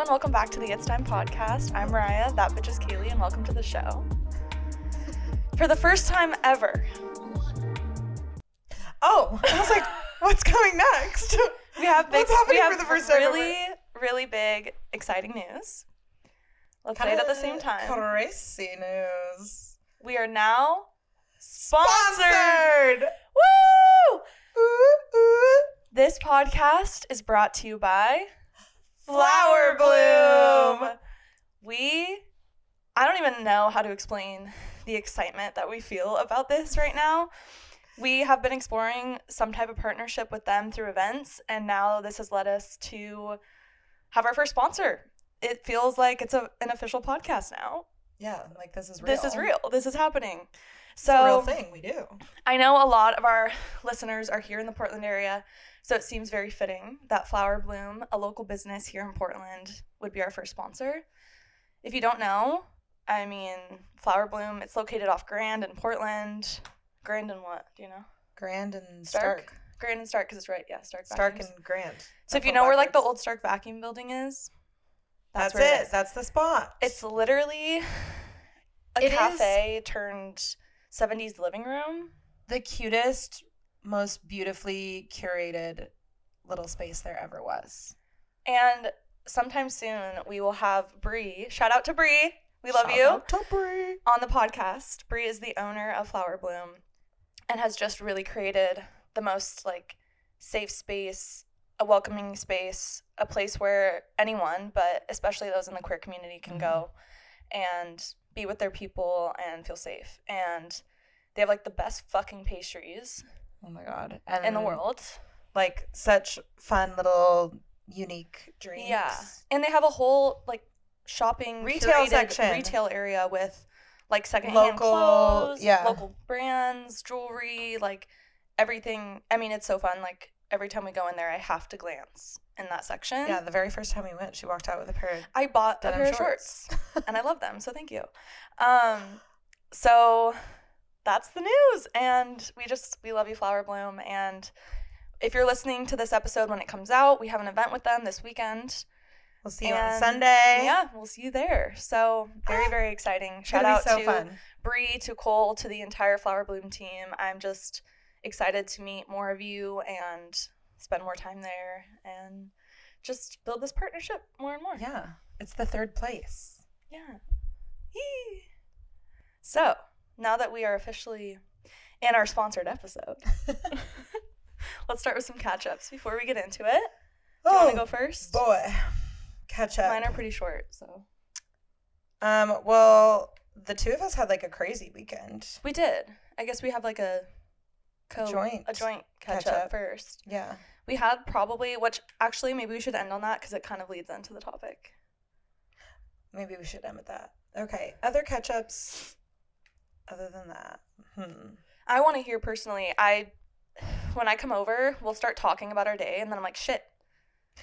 and welcome back to the It's Time podcast. I'm Mariah, that bitch is Cailey, and welcome to the show. For the first time ever. Oh, I was like, what's coming next? We have What's happening for the first time really big, exciting news. Let's say it at the same time. Crazy news. We are now sponsored! Woo! Ooh, ooh. This podcast is brought to you by Flower Bloom. I don't even know how to explain the excitement that we feel about this right now. We have been exploring some type of partnership with them through events, and now this has led us to have our first sponsor. It feels like it's an official podcast now. Yeah, like this is real. This is real. This is happening. It's a real thing. We do. I know a lot of our listeners are here in the Portland area, so it seems very fitting that Flower Bloom, a local business here in Portland, would be our first sponsor. If you don't know, I mean, Flower Bloom, it's located off Grand in Portland. Grand and what? Do you know? Grand and Stark. Grand and Stark, because it's right. Yeah, Stark. Stark Vacuums. and Grand. So if you know where like the old Stark vacuum building is, that's where it is. That's the spot. It's literally a cafe turned 70s living room. The cutest, most beautifully curated little space there ever was. And sometime soon we will have Bree. Shout out to Bree. We love you. Shout out to Bree. On the podcast. Bree is the owner of Flower Bloom and has just really created the most like safe space, a welcoming space, a place where anyone, but especially those in the queer community, can go and be with their people and feel safe. And they have like the best fucking pastries. Oh my God. In the world. Like such fun little unique drinks. Yeah. And they have a whole like shopping retail section. Retail area with like secondhand clothes, local brands, jewelry, like everything. I mean, it's so fun. Like every time we go in there, I have to glance in that section. Yeah, the very first time we went, she walked out with a pair of I bought a pair of shorts. And I love them, so thank you. So that's the news, and we love you, Flower Bloom. And if you're listening to this episode when it comes out, we have an event with them this weekend. We'll see you on Sunday. Yeah, we'll see you there. So very, very exciting. Shout out to Bree, to Cole, to the entire Flower Bloom team. I'm just excited to meet more of you and spend more time there and just build this partnership more and more. Yeah, it's the third place. Yeah. Yee. So now that we are officially in our sponsored episode, let's start with some catch-ups before we get into it. Do you want to go first? Boy, catch up. Mine are pretty short, so. Well, the two of us had like a crazy weekend. We did. I guess we have like a joint catch-up first. Yeah. We had probably, which actually maybe we should end on that because it kind of leads into the topic. Maybe we should end with that. Okay. Other catch-ups other than that. I want to hear personally. When I come over, we'll start talking about our day, and then I'm like, shit.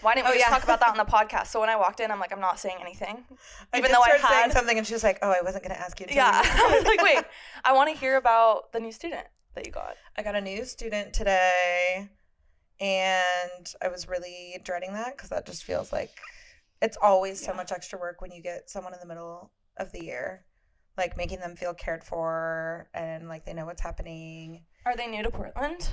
Why didn't we just talk about that on the podcast? So when I walked in, I'm like, I'm not saying anything. Even though I had saying something, and she was like, oh, I wasn't going to ask you to. Yeah. I was like, wait, I want to hear about the new student that you got. I got a new student today, and I was really dreading that because that just feels like it's always so much extra work when you get someone in the middle of the year, like making them feel cared for and like they know what's happening. Are they new to Portland?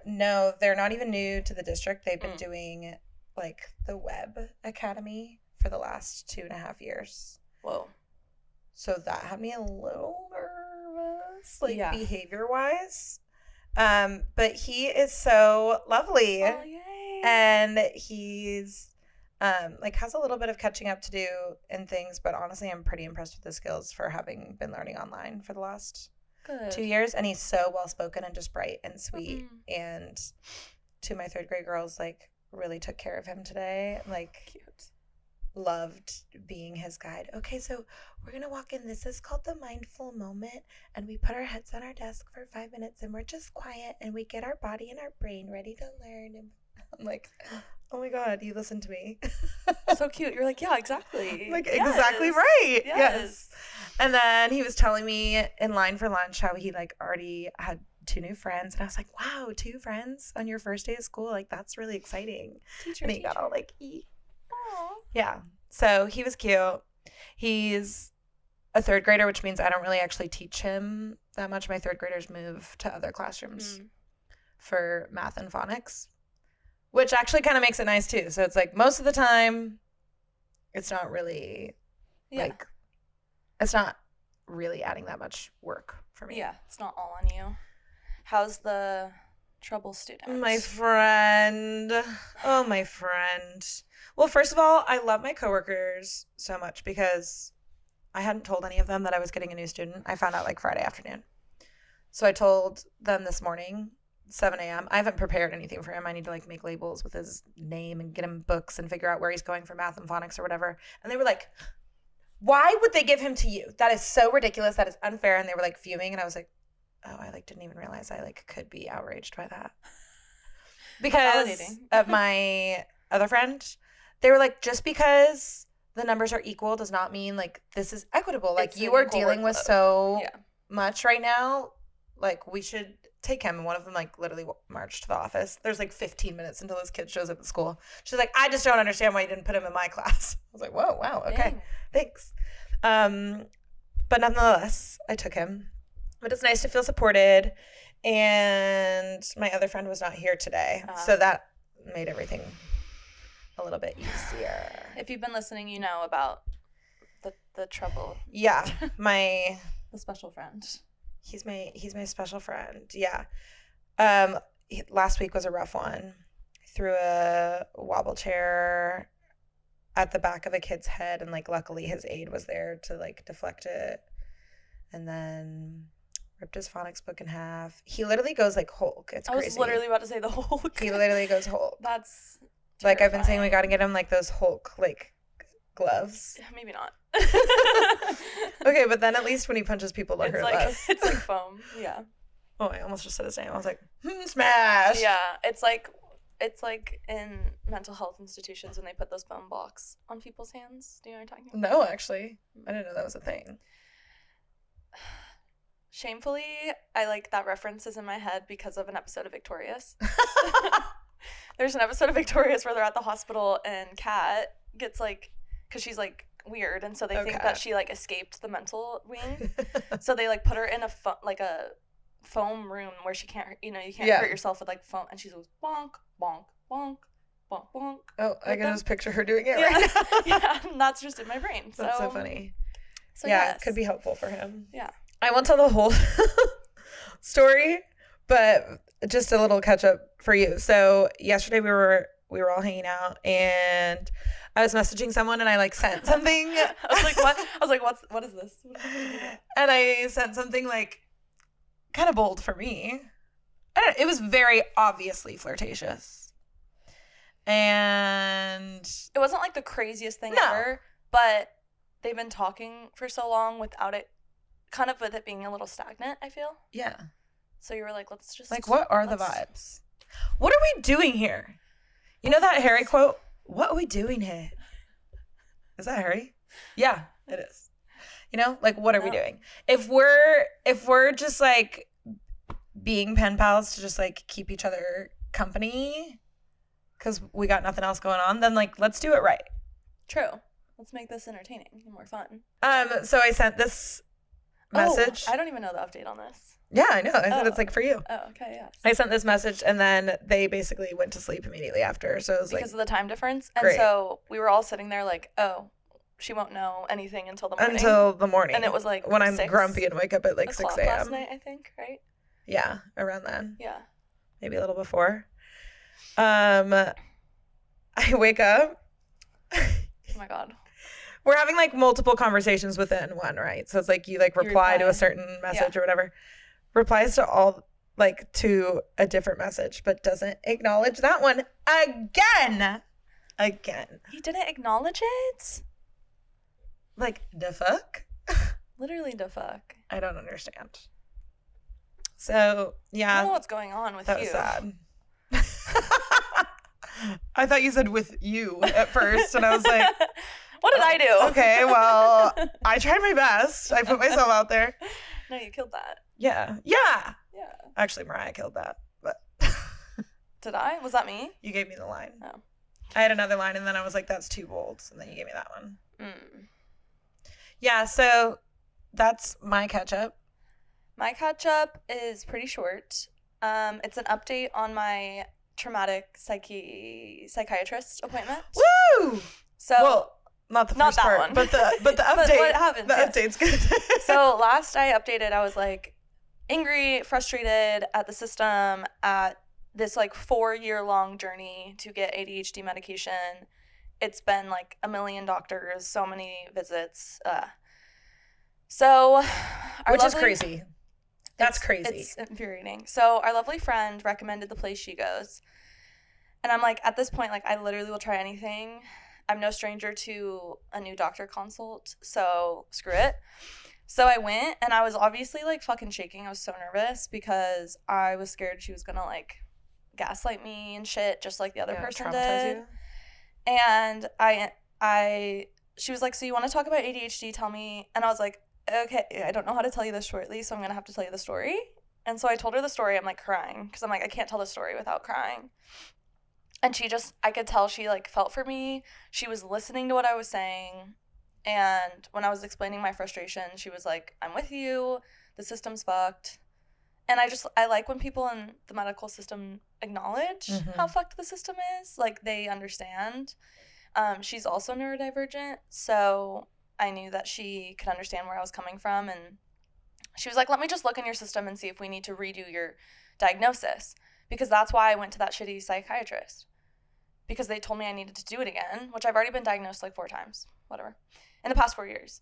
No, they're not even new to the district. They've been doing like the web academy for the last 2.5 years. Whoa. So that had me a little nervous, like behavior wise. But he is so lovely. Oh, yay. And he's like has a little bit of catching up to do and things, but honestly I'm pretty impressed with his skills for having been learning online for the last 2 years. And he's so well spoken and just bright and sweet. And two of my third grade girls like really took care of him today. Like cute. Loved being his guide. Okay, so we're gonna walk in. This is called the mindful moment, and we put our heads on our desk for 5 minutes and we're just quiet and we get our body and our brain ready to learn. And I'm like, oh my God, you listen to me. So cute. You're like, yeah, exactly. Like, exactly right. Yes. And then he was telling me in line for lunch how he like already had 2 new friends, and I was like, wow, 2 friends on your first day of school, like that's really exciting. Teacher, and he got all like Yeah. So he was cute. He's a third grader, which means I don't really actually teach him that much. My third graders move to other classrooms for math and phonics, which actually kind of makes it nice too. So it's like most of the time, it's not really like, it's not really adding that much work for me. Yeah, it's not all on you. How's the trouble student? My friend. Oh, my friend. Well, first of all, I love my coworkers so much because I hadn't told any of them that I was getting a new student. I found out like Friday afternoon. So I told them this morning, 7 a.m. I haven't prepared anything for him. I need to like make labels with his name and get him books and figure out where he's going for math and phonics or whatever. And they were like, why would they give him to you? That is so ridiculous. That is unfair. And they were like fuming. And I was like, oh, I like didn't even realize I like could be outraged by that. Because of my other friend, they were like, just because the numbers are equal does not mean like this is equitable. Like you are dealing with so much right now. Like we should take him. And one of them like literally marched to the office. There's like 15 minutes until this kid shows up at school. She's like, I just don't understand why you didn't put him in my class. I was like, whoa, wow, okay, dang. Thanks. But nonetheless, I took him. But it's nice to feel supported. And my other friend was not here today. So that made everything a little bit easier. If you've been listening, you know about the trouble. Yeah. The special friend. He's my special friend. Yeah. Last week was a rough one. I threw a wobble chair at the back of a kid's head, and like luckily his aide was there to like deflect it. And then ripped his phonics book in half. He literally goes like Hulk. It's crazy. I was literally about to say the Hulk. He literally goes Hulk. That's terrifying. Like I've been saying, we got to get him like those Hulk like gloves. Maybe not. Okay, but then at least when he punches people, they'll hurt less. It's like foam. Yeah. Oh, I almost just said his name. I was like, smash. Yeah, it's like in mental health institutions when they put those foam blocks on people's hands. Do you know what I'm talking about? No, actually, I didn't know that was a thing. Shamefully, I like that reference is in my head because of an episode of Victorious. There's an episode of Victorious where they're at the hospital and Kat gets like, because she's like weird, and so they think that she like escaped the mental wing. So they like put her in a foam room where she can't, you can't hurt yourself with like foam, and she goes bonk, bonk, bonk, bonk, bonk. Oh, I can just picture her doing it right now. Yeah, and that's just in my brain. That's so funny. So yeah, it could be helpful for him. Yeah. I won't tell the whole story, but just a little catch up for you. So yesterday we were all hanging out, and I was messaging someone, and I like sent something. I was like, what? I was like, what is this? And I sent something like kind of bold for me. It was very obviously flirtatious. And it wasn't like the craziest thing ever, but they've been talking for so long without it, kind of with it being a little stagnant, I feel. Yeah. So you were like, let's just... Like, what are the vibes? What are we doing here? You know that Harry quote? What are we doing here? Is that Harry? Yeah, it is. Like, what are we doing? If we're just, like, being pen pals to just, like, keep each other company because we got nothing else going on, then, like, let's do it right. True. Let's make this entertaining and more fun. So I sent this message. I don't even know the update on this. Yeah, I know. I said it's like for you. Oh, okay, yes. I sent this message, and then they basically went to sleep immediately after. So it was because of the time difference. And so we were all sitting there like, oh, she won't know anything until the morning. And it was like when I'm grumpy and wake up at like 6 a.m. last night, I think, right? Yeah, around then. Yeah. Maybe a little before. I wake up. Oh my God. We're having like multiple conversations within one, right? So it's like you like reply to a certain message or whatever. Replies to all like to a different message, but doesn't acknowledge that one again. He didn't acknowledge it? Like the fuck? Literally the fuck. I don't understand. So yeah. I don't know what's going on with you. That was sad. I thought you said with you at first, and I was like, what did I do? Okay, well, I tried my best. I put myself out there. No, you killed that. Yeah. Actually, Mariah killed that. But did I? Was that me? You gave me the line. Oh. I had another line, and then I was like, that's too bold. And then you gave me that one. Yeah, so that's my catch-up. My catch-up is pretty short. It's an update on my traumatic psychiatrist appointment. Woo! So, well, not the first part, one. but the update. But what happens? The update's good. So last I updated, I was like angry, frustrated at the system, at this like 4-year-long journey to get ADHD medication. It's been like a million doctors, so many visits. Which is crazy. That's crazy. It's infuriating. So our lovely friend recommended the place she goes. And I'm like, at this point, like, I literally will try anything. I'm no stranger to a new doctor consult, so screw it. So I went, and I was obviously, like, fucking shaking. I was so nervous because I was scared she was gonna, like, gaslight me and shit, just like the other person did. You. And she was like, so you want to talk about ADHD? Tell me. And I was like, okay, I don't know how to tell you this shortly, so I'm going to have to tell you the story. And so I told her the story. I'm, like, crying because I'm like, I can't tell the story without crying. And I could tell she, like, felt for me. She was listening to what I was saying. And when I was explaining my frustration, she was like, I'm with you. The system's fucked. And I like when people in the medical system acknowledge how fucked the system is. Like, they understand. She's also neurodivergent, so I knew that she could understand where I was coming from. And she was like, let me just look in your system and see if we need to redo your diagnosis. Because that's why I went to that shitty psychiatrist. Because they told me I needed to do it again, which I've already been diagnosed like 4 times, whatever, in the past 4 years.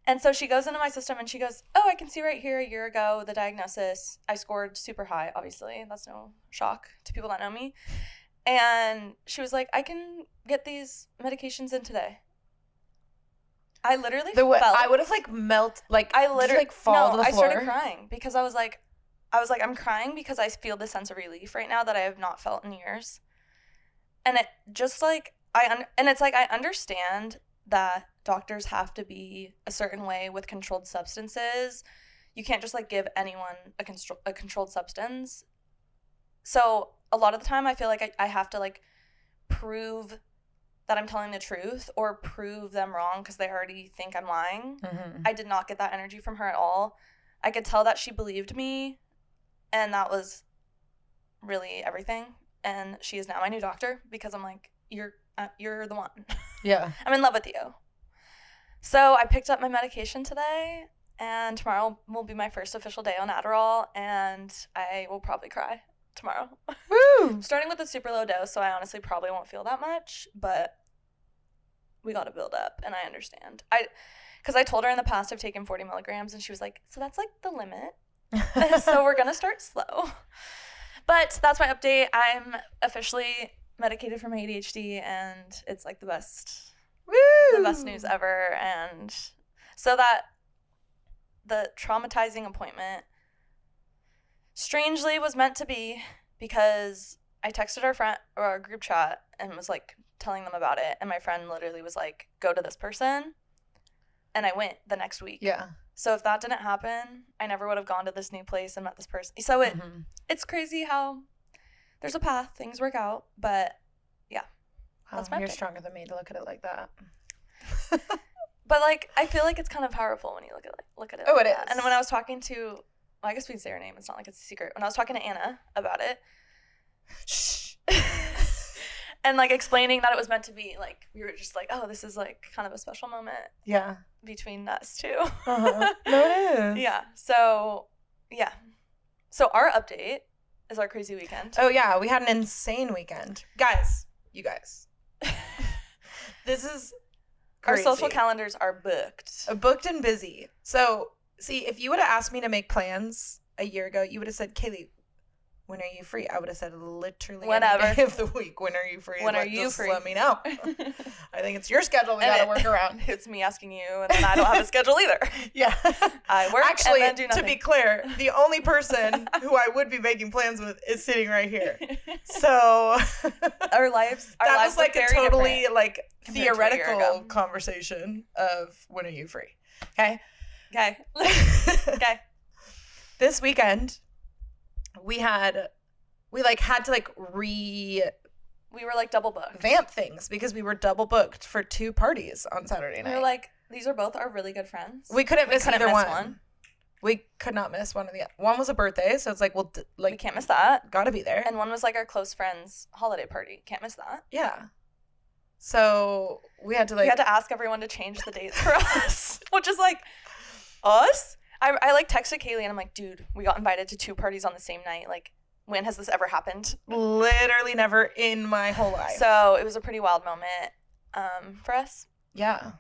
And so she goes into my system and she goes, oh, I can see right here a year ago the diagnosis. I scored super high, obviously. That's no shock to people that know me. And she was like, I can get these medications in today. I literally felt... I would have, like, I literally, fall to the floor? I started crying because I was like, I'm crying because I feel this sense of relief right now that I have not felt in years. And it just, like, it's like I understand that doctors have to be a certain way with controlled substances. You can't just, like, give anyone a controlled substance. So a lot of the time I feel like I have to, like, prove that I'm telling the truth or prove them wrong because they already think I'm lying. I did not get that energy from her at all. I could tell that she believed me, and that was really everything. And she is now my new doctor because I'm like, you're the one. Yeah. I'm in love with you. So I picked up my medication today, and tomorrow will be my first official day on Adderall, and I will probably cry tomorrow. Woo! Starting with a super low dose, so I honestly probably won't feel that much, but we got to build up, and I understand. Because I told her in the past I've taken 40 milligrams, and she was like, so that's like the limit. So we're going to start slow. But that's my update. I'm officially medicated for my ADHD, and it's like the best news ever. And so that the traumatizing appointment strangely was meant to be, because I texted our group chat and was like telling them about it, and my friend literally was like, go to this person, and I went the next week. Yeah. So if that didn't happen, I never would have gone to this new place and met this person. So it's crazy how there's a path, things work out, but yeah. That's my You're update. Stronger than me to look at it like that. But like, I feel like it's kind of powerful when you look at it. Oh, like it that. is. And when I was talking to, well, I guess we'd say her name. It's not like it's a secret. When I was talking to Anna about it, shh, and like explaining that it was meant to be, like, we were just like, oh, this is like kind of a special moment. Yeah. Between us two. No, it is. Yeah. So, yeah. So our update is our crazy weekend. Oh yeah, we had an insane weekend, you guys. This is crazy. Our social calendars are booked and busy. So, see, if you would have asked me to make plans a year ago, you would have said, Cailey, when are you free? I would have said literally whenever any day of the week. When are you free? When are you just free? Let me know. I think it's your schedule we got to work around. It's me asking you, and then I don't have a schedule either. Yeah. I work Actually, and then do nothing. To be clear, the only person who I would be making plans with is sitting right here. So our lives was like a totally like theoretical conversation of when are you free? Okay. Okay. This weekend, we had to like We were like double booked. Vamp things because we were double booked for 2 parties on Saturday night. We were like, these are both our really good friends. We couldn't miss either one. We could not miss one of the. One was a birthday, so it's like, well, like, we can't miss that. Gotta be there. And one was like our close friends' holiday party. Can't miss that. Yeah. So we had to ask everyone to change the dates for us, which is like, us. I like texted Cailey and I'm like, dude, we got invited to 2 parties on the same night. Like, when has this ever happened? Literally never in my whole life. So it was a pretty wild moment for us. Yeah.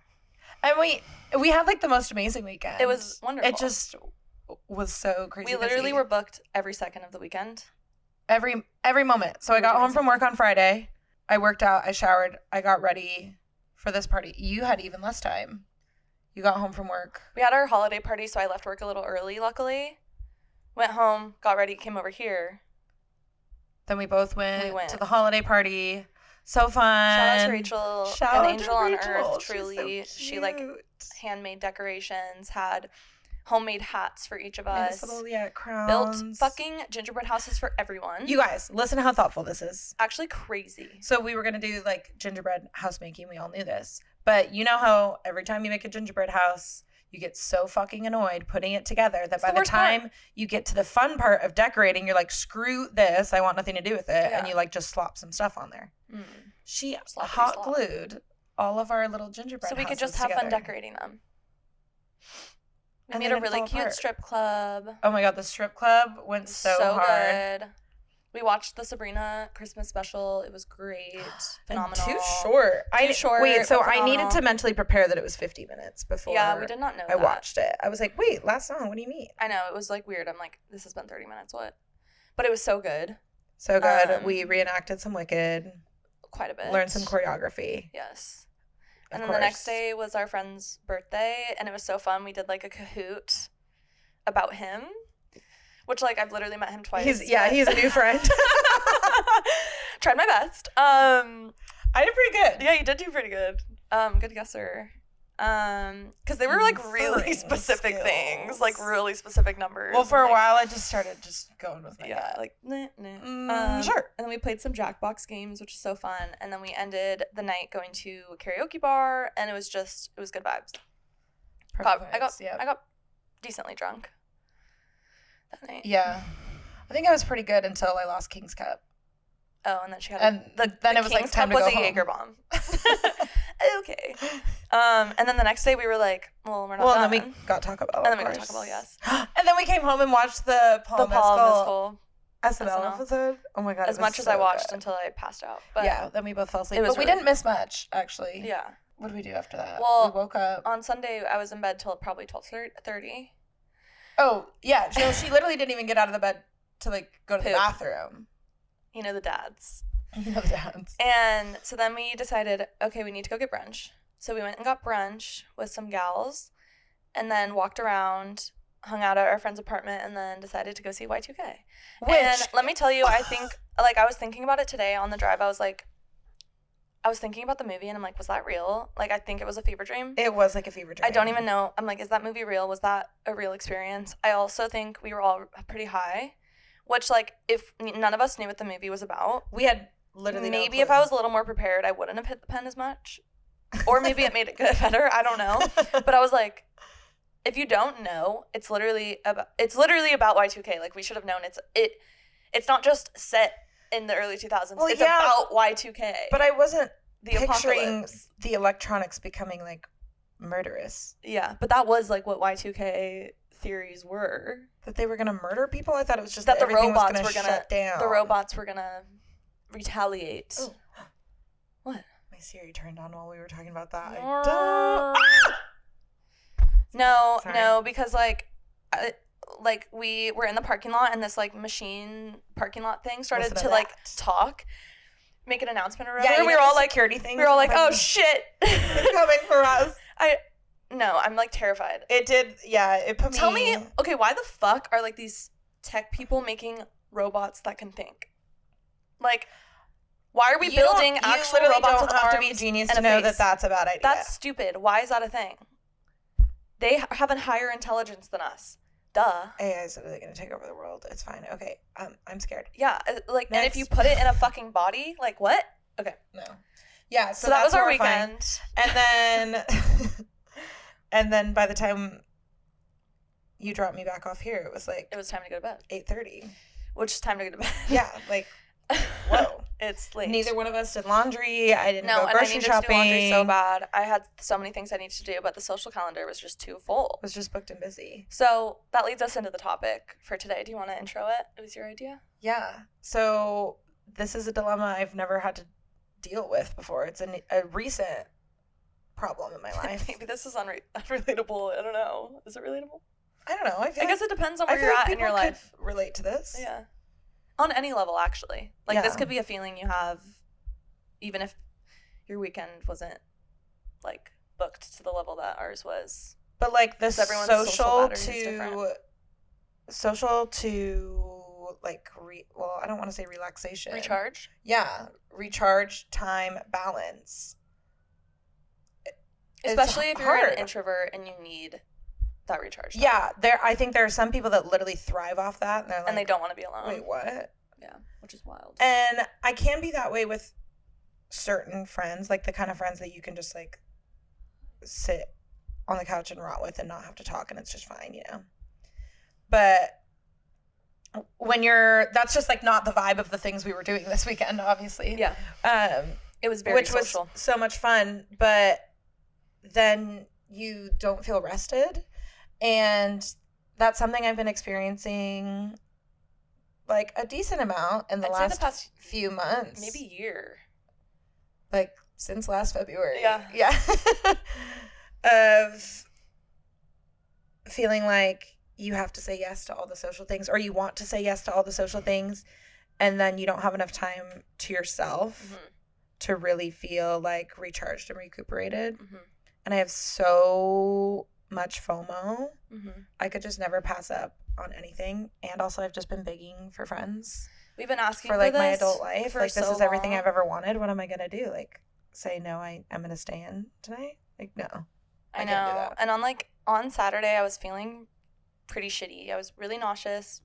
And we had like the most amazing weekend. It was wonderful. It just was so crazy. We literally were booked every second of the weekend. Every moment. So I got home from work on Friday. I worked out. I showered. I got ready for this party. You had even less time. You got home from work. We had our holiday party, so I left work a little early, luckily. Went home, got ready, came over here. Then we both went to the holiday party. So fun. Shout out to Rachel. An angel on earth, truly. So she like handmade decorations, had homemade hats for each of us. Little, crowns. Built fucking gingerbread houses for everyone. You guys, listen to how thoughtful this is. Actually crazy. So we were going to do like gingerbread house making. We all knew this. But you know how every time you make a gingerbread house, you get so fucking annoyed putting it together that by the time you get to the fun part of decorating, you're like, screw this. I want nothing to do with it. Yeah. And you like just slop some stuff on there. Mm. She hot glued all of our little gingerbread houses so we could just have fun decorating them. We made a really cute strip club. Oh my God, the strip club went so hard. Good. We watched the Sabrina Christmas special. It was great. Phenomenal. Too short. Wait, so I needed to mentally prepare that it was 50 minutes before. Yeah, we did not know I watched it. I was like, wait, last song, what do you mean? I know, it was like weird. I'm like, this has been 30 minutes, what? But it was so good. So good. We reenacted some Wicked. Quite a bit. Learned some choreography. Yes. And then the next day was our friend's birthday, and it was so fun. We did like a Kahoot about him. Which, like, I've literally met him twice. He's a new friend. Tried my best. I did pretty good. Yeah, you did do pretty good. Good guesser. Because they were, like, really specific things. Like, really specific numbers. Well, for a while, I just started going with my gut. Like, nah. Sure. And then we played some Jackbox games, which is so fun. And then we ended the night going to a karaoke bar, and it was good vibes. I got decently drunk that night. Yeah. I think I was pretty good until I lost King's Cup. Oh, and then she had then it was King's like time Cup to go was a home. Jaeger bomb. Okay. And then the next day we were like, well, we're not done. And then we got Taco Bell. And then we got Taco Bell, yes. And then we came home and watched the Paul Mescal SNL episode. Oh my God. As much as I watched until I passed out. But yeah, then we both fell asleep. But we didn't miss much, actually. Yeah. What did we do after that? Well, we woke up. On Sunday, I was in bed till probably 12:30. Oh, yeah. So she literally didn't even get out of the bed to, like, go to the bathroom. You know the dads. dads. And so then we decided, okay, we need to go get brunch. So we went and got brunch with some gals and then walked around, hung out at our friend's apartment, and then decided to go see Y2K. And let me tell you, I think, like, I was thinking about it today on the drive. I was thinking about the movie, and I'm like, was that real? Like, I think it was a fever dream. It was like a fever dream. I don't even know. I'm like, is that movie real? Was that a real experience? I also think we were all pretty high, which, like, if none of us knew what the movie was about. We had literally maybe if I was a little more prepared, I wouldn't have hit the pen as much. Or maybe it made it good better. I don't know. But I was like, if you don't know, it's literally about Y2K. Like, we should have known it's not just set in the early 2000s. Well, it's about Y2K. But I wasn't picturing the electronics becoming, like, murderous. Yeah, but that was, like, what Y2K theories were. That they were going to murder people? I thought it was just that the everything robots was going to shut down. The robots were going to retaliate. Oh. What? My Siri turned on while we were talking about that. No, because, like, we were in the parking lot and this, like, machine parking lot thing started to like talk, make an announcement or whatever. Yeah, we were all like security things. We were all like, oh shit, it's coming for us. I'm like terrified. It did, yeah. It put me. Tell me, okay, why the fuck are like these tech people making robots that can think? Like, why are we building actual robots with arms? You literally don't have to be a genius to know that that's a bad idea. That's stupid. Why is that a thing? They have a higher intelligence than us. Duh. AI is literally going to take over the world. It's fine. Okay. I'm scared. Yeah. Like, next. And if you put it in a fucking body, like, what? Okay. No. Yeah, so that was our weekend. And then by the time you dropped me back off here, it was time to go to bed. 8:30. Which is time to go to bed. Yeah, whoa. It's late. Neither one of us did laundry. I didn't go grocery shopping. No, and I needed to do laundry so bad. I had so many things I needed to do, but the social calendar was just too full. It was just booked and busy. So that leads us into the topic for today. Do you want to intro it? It was your idea? Yeah. So this is a dilemma I've never had to deal with before. It's a recent problem in my life. Maybe this is unrelatable. I don't know. Is it relatable? I don't know. I guess it depends on where you're at in your life. Could relate to this. Yeah. On any level, actually. This could be a feeling you have even if your weekend wasn't, booked to the level that ours was. But, the social to, I don't want to say relaxation. Recharge? Yeah. Recharge, time, balance. Especially if you're an introvert and you need that recharge time. Yeah, I think there are some people that literally thrive off that, and they don't want to be alone. Wait, what? Yeah, which is wild. And I can be that way with certain friends, the kind of friends that you can just sit on the couch and rot with and not have to talk, and it's just fine, But when that's just not the vibe of the things we were doing this weekend, obviously. Yeah. It was very social. Which was so much fun, but then you don't feel rested. And that's something I've been experiencing a decent amount in the past few months. Maybe year. Since last February. Yeah. Yeah. Of feeling like you have to say yes to all the social things, or you want to say yes to all the social things, and then you don't have enough time to yourself to really feel recharged and recuperated. Mm-hmm. And I have so much FOMO. Mm-hmm. I could just never pass up on anything. And also, I've just been begging for friends. We've been asking for my adult life. This is everything I've ever wanted. What am I gonna do? Say no? I'm gonna stay in tonight? No. I know. Can't do that. And on Saturday, I was feeling pretty shitty. I was really nauseous.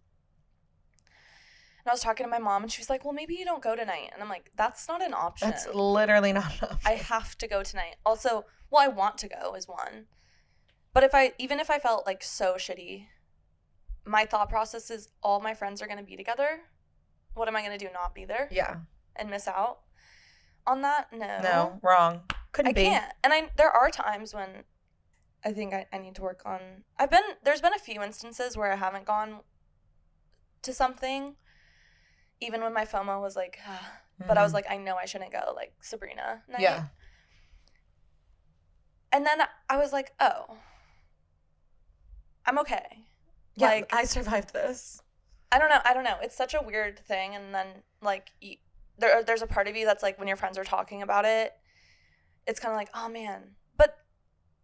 And I was talking to my mom, and she was like, well, maybe you don't go tonight. And I'm like, that's not an option. That's literally not an option. I have to go tonight. Also, I want to go is one. But even if I felt so shitty, my thought process is all my friends are going to be together. What am I going to do? Not be there? Yeah. And miss out on that? No. No, wrong. Couldn't be. I can't. And there are times when I think I need to work on. There's been a few instances where I haven't gone to something, even when my FOMO was but I was I know I shouldn't go, Sabrina night. Yeah. And then I was oh, I'm okay. Yeah, I survived this. I don't know. It's such a weird thing. And then there's a part of you that's when your friends are talking about it, it's kind of oh man.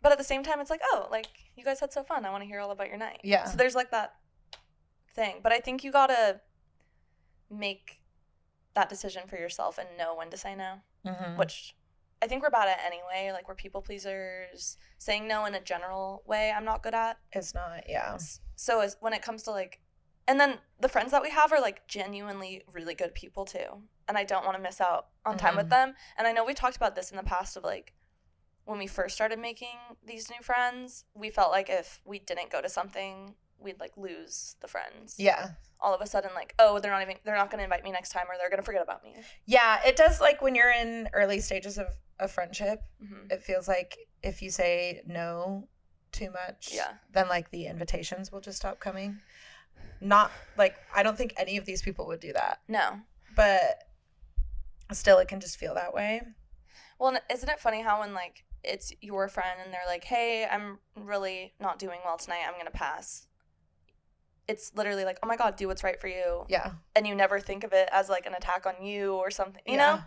But at the same time, it's oh, you guys had so fun. I want to hear all about your night. Yeah. So there's that thing. But I think you gotta make that decision for yourself and know when to say no. Mm-hmm. Which I think we're bad at anyway. We're people pleasers. Saying no in a general way, I'm not good at. It's not, yeah. So when it comes to and then the friends that we have are genuinely really good people too. And I don't want to miss out on time with them. And I know we talked about this in the past of when we first started making these new friends, we felt if we didn't go to something, we'd lose the friends. Yeah. All of a sudden oh, they're not going to invite me next time, or they're going to forget about me. Yeah, it does when you're in early stages of a friendship, it feels if you say no too much, then the invitations will just stop coming. Not I don't think any of these people would do that. No. But still it can just feel that way. Well, isn't it funny how when it's your friend and they're hey, I'm really not doing well tonight, I'm going to pass. It's literally oh my God, do what's right for you. Yeah. And you never think of it as an attack on you or something, you know?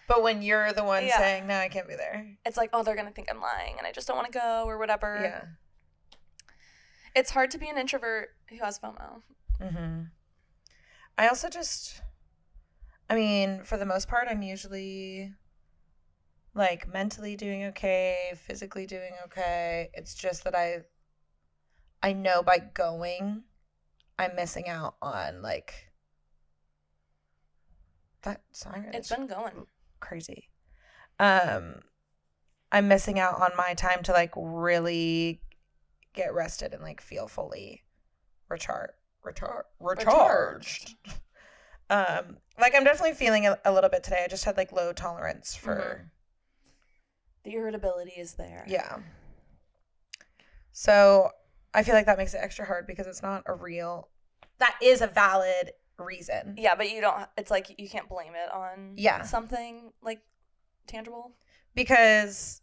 But when you're the one saying, no, I can't be there. It's oh, they're going to think I'm lying and I just don't want to go or whatever. Yeah. It's hard to be an introvert who has FOMO. Mm-hmm. I also for the most part, I'm usually mentally doing okay, physically doing okay. It's just that I know by going, I'm missing out on that siren. It's been going. crazy. I'm missing out on my time to like really get rested and like feel fully recharged. Like I'm definitely feeling a little bit today. I just had like low tolerance for the irritability is there. Yeah. So I feel like that makes it extra hard because it's not that is a valid reason. Yeah, but it's like you can't blame it on something like tangible. Because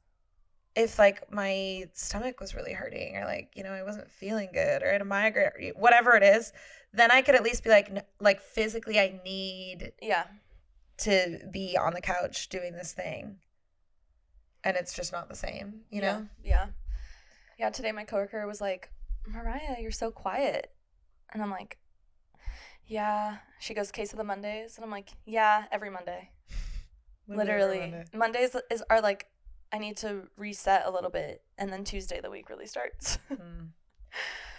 if like my stomach was really hurting or like, you know, I wasn't feeling good or I had a migraine or whatever it is, then I could at least be like physically I need to be on the couch doing this thing. And it's just not the same, you know? Yeah. Yeah, today my coworker was like, Mariah, you're so quiet. And I'm like, yeah. She goes, case of the Mondays. And I'm like, yeah, every Monday. Literally. Every Monday. Mondays are like, I need to reset a little bit. And then Tuesday the week really starts.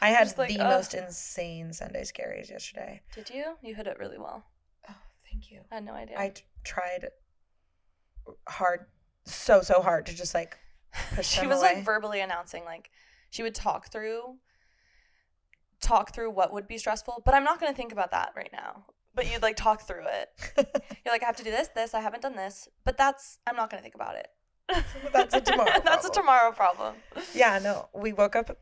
I had like, the most insane Sunday scaries yesterday. Did you? You hit it really well. Oh, thank you. I had no idea. I tried hard, so hard to just like push them away. She was like verbally announcing, like she would talk through what would be stressful, but I'm not going to think about that right now. But you'd like talk through it. You're like, I have to do this, I haven't done this, but I'm not going to think about it. That's a tomorrow problem. That's a tomorrow problem. Yeah, no, we woke up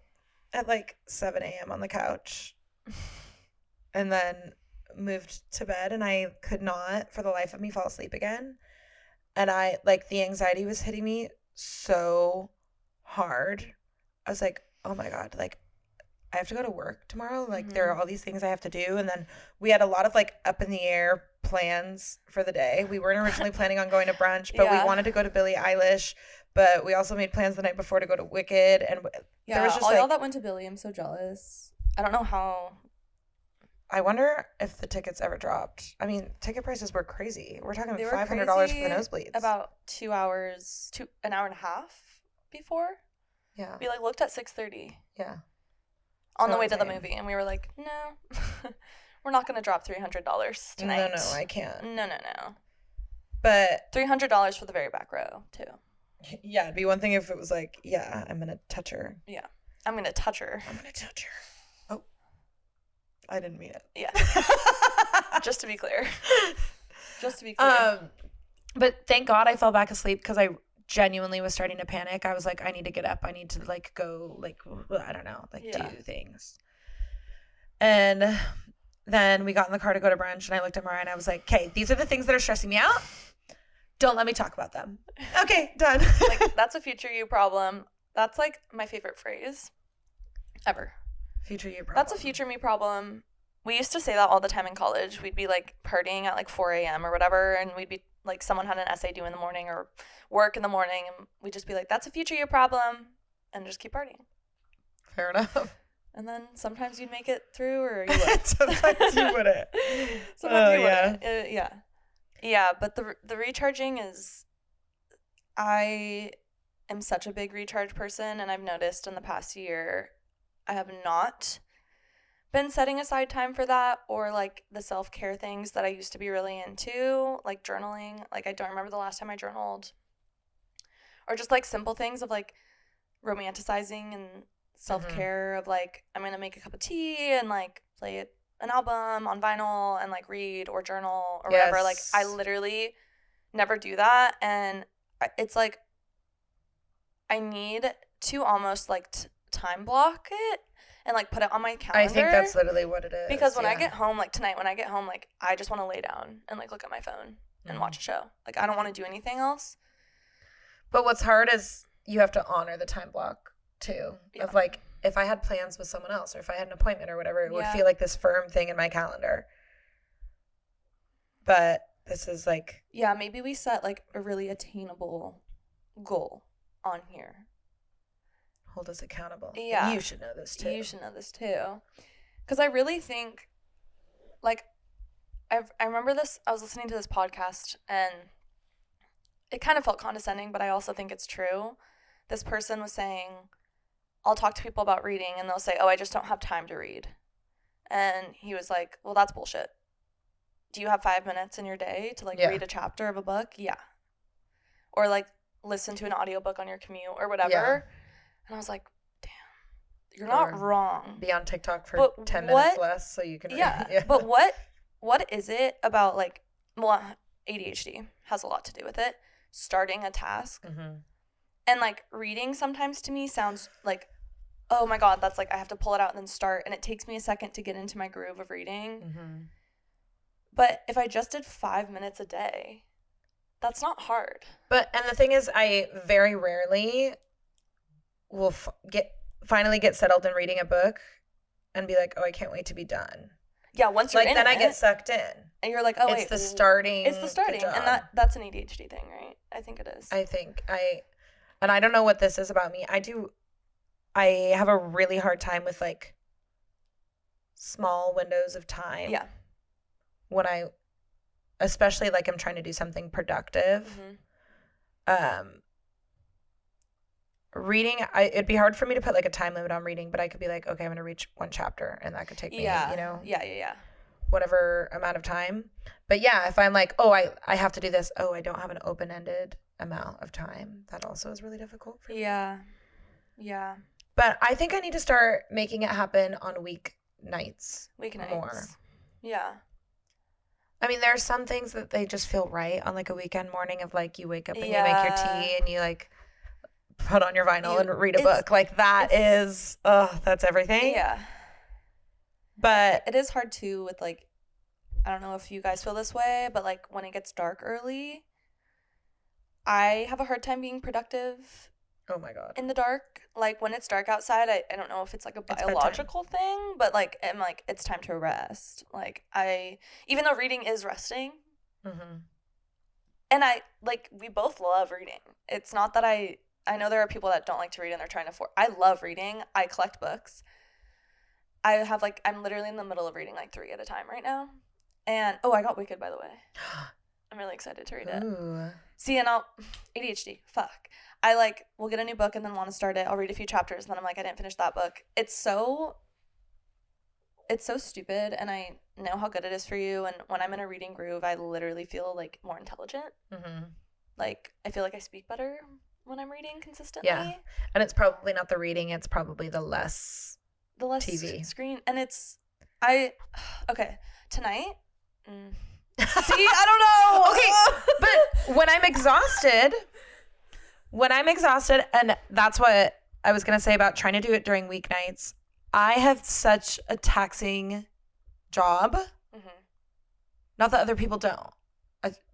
at like 7 a.m. on the couch and then moved to bed, and I could not for the life of me fall asleep again. And the anxiety was hitting me so hard. I was like, oh my God, like I have to go to work tomorrow. Like there are all these things I have to do. And then we had a lot of like up in the air plans for the day. We weren't originally planning on going to brunch, but we wanted to go to Billie Eilish. But we also made plans the night before to go to Wicked. And there was just all y'all that went to Billie, I'm so jealous. I don't know how. I wonder if the tickets ever dropped. I mean, ticket prices were crazy. We're talking $500 for the nosebleeds. About 2 hours, an hour and a half before. Yeah. We like looked at 6:30. Yeah. On the way to the movie, and we were like, no, we're not going to drop $300 tonight. No, I can't. No. But $300 for the very back row, too. Yeah, it'd be one thing if it was like, yeah, I'm going to touch her. Yeah. I'm going to touch her. Oh. I didn't mean it. Yeah. Just to be clear. But thank God I fell back asleep because I genuinely was starting to panic. I was like, I need to get up. I need to like go like, I don't know, like do things. And then we got in the car to go to brunch and I looked at Mariah and I was like, okay, these are the things that are stressing me out. Don't let me talk about them. Okay, done. Like, that's a future you problem. That's like my favorite phrase ever. Future you problem. That's a future me problem. We used to say that all the time in college. We'd be like partying at like 4 a.m. or whatever, and we'd be like, someone had an essay due in the morning or work in the morning, and we'd just be like, that's a future you problem, and just keep partying. Fair enough. And then sometimes you'd make it through, or you wouldn't. Sometimes you wouldn't. Yeah. Yeah, but the recharging is, I am such a big recharge person, and I've noticed in the past year I have not been setting aside time for that, or like the self-care things that I used to be really into, like journaling. Like I don't remember the last time I journaled, or just like simple things of like romanticizing and self-care of like, I'm gonna make a cup of tea and like play an album on vinyl and like read or journal or whatever. Like I literally never do that, and it's like I need to almost like time block it and like put it on my calendar. I think that's literally what it is. Because when I get home, like tonight when I get home, like I just want to lay down and like look at my phone and watch a show. Like I don't want to do anything else. But what's hard is you have to honor the time block too. Yeah. Of like, if I had plans with someone else or if I had an appointment or whatever, it would feel like this firm thing in my calendar. But this is like... Yeah, maybe we set like a really attainable goal on here. Hold us accountable. Yeah. You should know this too. Because I really think, like, I remember this, I was listening to this podcast, and it kind of felt condescending, but I also think it's true. This person was saying, I'll talk to people about reading, and they'll say, oh, I just don't have time to read. And he was like, well, that's bullshit. Do you have 5 minutes in your day to, like, read a chapter of a book? Yeah. or like listen to an audiobook on your commute or whatever. Yeah. And I was like, damn, you're not wrong. Be on TikTok for 10 minutes less so you can yeah. But what is it about, like, well, ADHD has a lot to do with it, starting a task. And like reading sometimes to me sounds like, oh my God, that's like I have to pull it out and then start, and it takes me a second to get into my groove of reading. But if I just did 5 minutes a day, that's not hard. And the thing is, I very rarely will finally get settled in reading a book and be like, oh, I can't wait to be done. Yeah, once you're like, in then it, I get sucked in. And you're like, oh, wait. It's the starting. It's the starting. And that's an ADHD thing, right? I think it is. I think. And I don't know what this is about me. I have a really hard time with, like, small windows of time. Yeah. When especially, like, I'm trying to do something productive. Reading, it'd be hard for me to put, like, a time limit on reading, but I could be like, okay, I'm going to reach one chapter, and that could take me, whatever amount of time. But yeah, if I'm like, oh, I have to do this, oh, I don't have an open-ended amount of time, that also is really difficult for me. Yeah. But I think I need to start making it happen on weeknights more. Yeah. I mean, there are some things that they just feel right on, like, a weekend morning of, like, you wake up and you make your tea and you, like, put on your vinyl and read a book. Like, that's everything. Yeah. But it is hard, too, with, like, I don't know if you guys feel this way, but, like, when it gets dark early, I have a hard time being productive. Oh, my God. In the dark. Like, when it's dark outside, I don't know if it's, like, a biological thing, but, like, I'm like, it's time to rest. Like, even though reading is resting, and we both love reading. It's not that I know there are people that don't like to read and they're trying to I love reading. I collect books. I'm literally in the middle of reading, like, 3 at a time right now. And, I got Wicked, by the way. I'm really excited to read it. Ooh. See, and ADHD, fuck. We'll get a new book and then want to start it. I'll read a few chapters and then I'm like, I didn't finish that book. It's so stupid, and I know how good it is for you. And when I'm in a reading groove, I literally feel, like, more intelligent. Like, I feel like I speak better when I'm reading consistently. Yeah. And it's probably not the reading, it's probably the less TV screen. And okay, tonight. See, I don't know. Okay, but when I'm exhausted, and that's what I was going to say about trying to do it during weeknights, I have such a taxing job. Not that other people don't,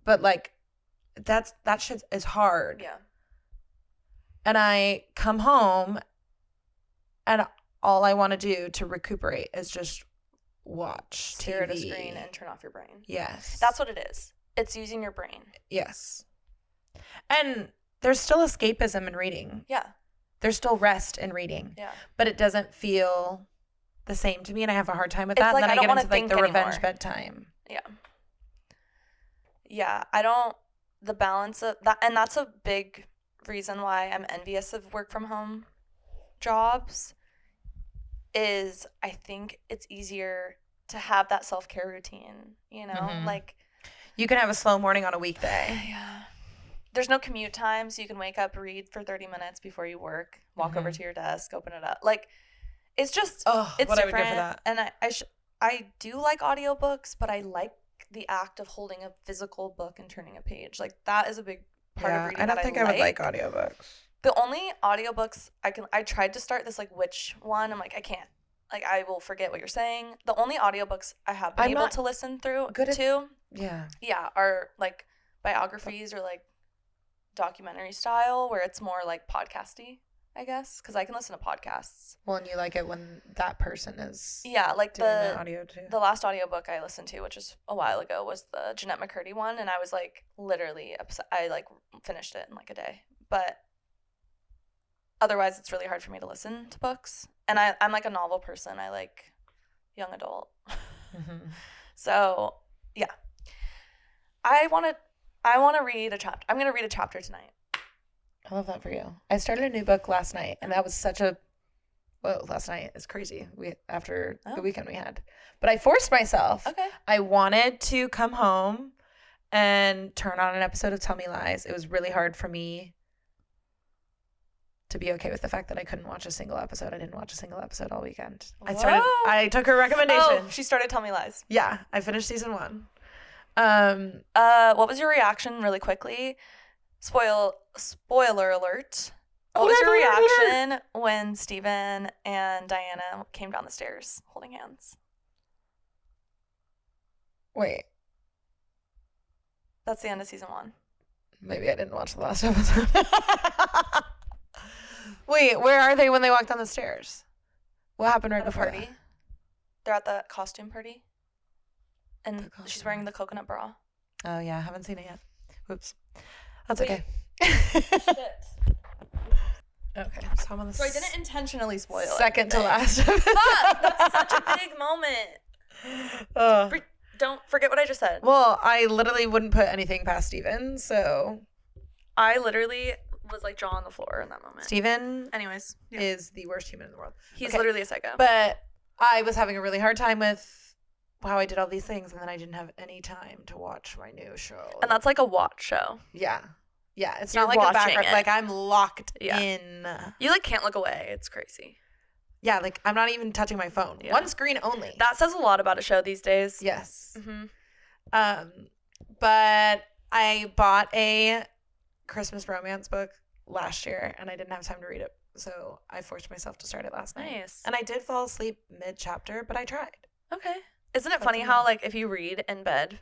but, like, that shit is hard. Yeah. And I come home, and all I want to do to recuperate is just watch Stare TV. At a screen and turn off your brain. Yes. That's what it is. It's using your brain. Yes. And there's still escapism in reading. Yeah. There's still rest in reading. Yeah. But it doesn't feel the same to me, and I have a hard time with that. Like, and then I get into, like, the anymore. revenge bedtime. Yeah. Yeah. The balance of that, and that's a big reason why I'm envious of work from home jobs, is I think it's easier to have that self-care routine, like, you can have a slow morning on a weekday. Yeah. There's no commute time, so you can wake up, read for 30 minutes before you work, walk over to your desk, open it up. Like, it's just, it's what different. I would go for that. And I do like audiobooks, but I like the act of holding a physical book and turning a page. Like, that is a big part of reading. I don't think I would like audiobooks. The only audiobooks I tried to start this, like, witch one. I'm like, I can't. Like, I will forget what you're saying. The only audiobooks I have been able to listen through are, like, biographies or, like, documentary style, where it's more, like, podcasty, I guess, because I can listen to podcasts. Well, and you like it when that person is like doing the audio too. The last audiobook I listened to, which was a while ago, was the Jeanette McCurdy one, and I was, like, literally upset. I, like, finished it in, like, a day. But otherwise, it's really hard for me to listen to books. And I'm, like, a novel person. I like young adult. So, yeah. I want to read a chapter. I'm going to read a chapter tonight. I love that for you. I started a new book last night, and that was last night is crazy. After the weekend we had. But I forced myself. Okay. I wanted to come home and turn on an episode of Tell Me Lies. It was really hard for me to be okay with the fact that I couldn't watch a single episode. I didn't watch a single episode all weekend. I took her recommendation. Oh, she started Tell Me Lies. Yeah, I finished season 1. What was your reaction really quickly? Spoiler alert. What was your reaction when Steven and Diana came down the stairs holding hands? Wait. That's the end of season 1. Maybe I didn't watch the last episode. Wait, where are they when they walk down the stairs? What happened right before party? that? They're at the costume party. And she's wearing the coconut bra. Oh, yeah. I haven't seen it yet. Whoops. That's okay. Shit. Okay. So I'm on the So I didn't intentionally spoil it. Second to last. Fuck! That's such a big moment. Don't forget what I just said. Well, I literally wouldn't put anything past Steven, so. I literally was like jaw on the floor in that moment. Steven Anyways, is the worst human in the world. He's literally a psycho. But I was having a really hard time with how I did all these things, and then I didn't have any time to watch my new show. And that's like a watch show. Yeah. Yeah, it's You're not like a background. it. Like, I'm locked in. You like can't look away. It's crazy. Yeah, like I'm not even touching my phone. Yeah. One screen only. That says a lot about a show these days. Yes. Mm-hmm. But I bought a Christmas romance book last year, and I didn't have time to read it, so I forced myself to start it last night. Nice. And I did fall asleep mid-chapter, but I tried. Okay. Isn't it funny how like if you read in bed,